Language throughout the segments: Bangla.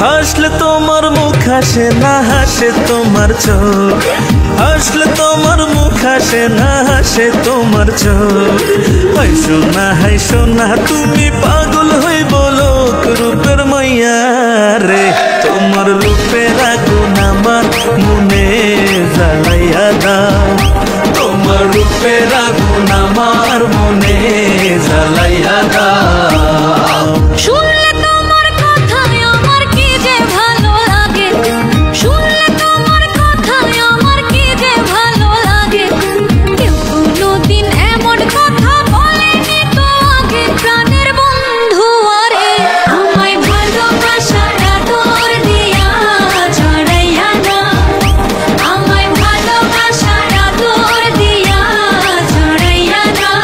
হাসলে তোমার মুখ হাসে না হাসে তোমার চোখ, হাসলে তোমার মুখ হাসে না হাসে তোমার চোখ। হাইসো না হাইসো না তুমি পাগল হই বলো রূপের মাইয়া রে, তোমার রূপের আগুন আমার মনে জ্বালাইয়া দাও, তোমার রূপের আগুন আমার মনে জ্বালাইয়া দাও। শুনলে তোমার কথায় আমার কি যে ভালো লাগে, শুনলে তোমার কথায় আমার কি যে ভালো লাগে। কেউ কোনোদিন এমন কথা বলেনি তো আগে, প্রাণের বন্ধু আরে আমায় ভালোবাসার আদর দিয়া ছড়াইয়া দাও, আমায় ভালোবাসার আদর দিয়া ছড়াইয়া দাও।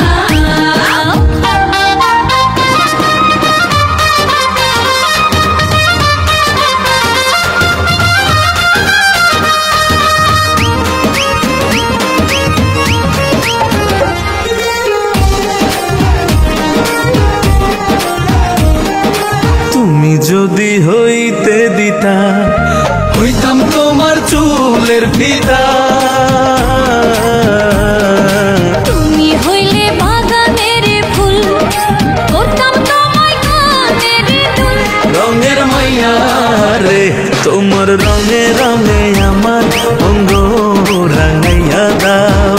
তুমি যদি হইতে দিতা হইতাম তোমার চুলের ফিতা, তুমি হইলে বাগানের ফুল, করতাম তোমায় কানের দুল। রঙের মাইয়া রে, তোমার রঙে রঙে আমার অঙ্গ রাঙাইয়া দাও।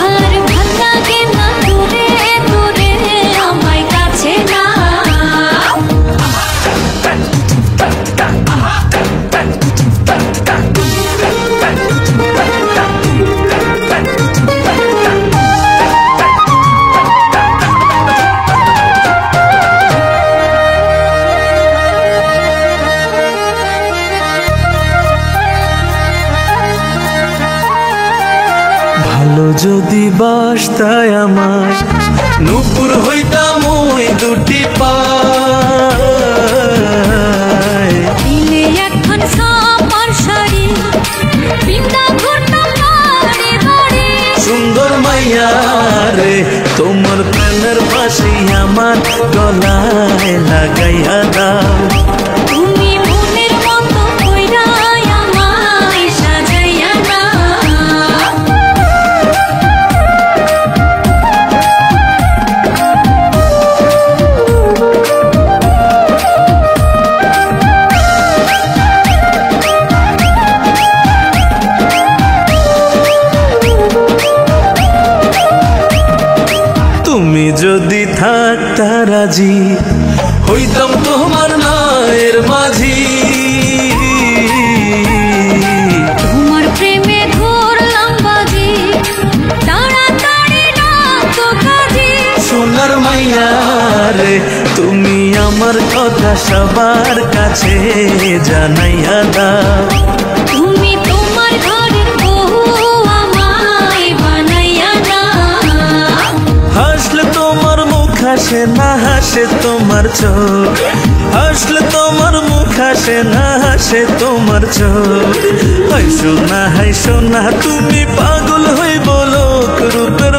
আর ভাল লাগে না দূরে দূরে আমায় কাছে নাও। ভালো যদি বাসতায় আমার নূপুর হইতাম ওই দুটি পায়, দিলে এখন সাপার শাড়ি, বিন্দা ঘুরতাম বাড়ি বাড়ি। সুন্দর মাইয়া রে, তোমার প্রেমের পাশে আমার গলায় লাগাইয়া দাও। তুমি মনের মতো কইরা আমায় সাজাইয়া দাও। তুমি যদি থাকতা রাজি হইতাম তোমার মায়ের মাঝি, তোমার প্রেমে ঘুরলাম বাজি, তাড়াতাড়ি না তো কাজী। সোনার মাইয়া রে, তুমি আমার কথা সবার কাছে জানাইয়া দাও। তুমি তোমার ঘরের বউ আমায় বানাইয়া দাও। হাসলে তোমার মুখ হাসে না হাসে তোমার চোখ, হাসলে তোমার মুখ হাসে না হাসে তোমার চোখ। হাইসো না তুমি পাগল হই বলো রূপের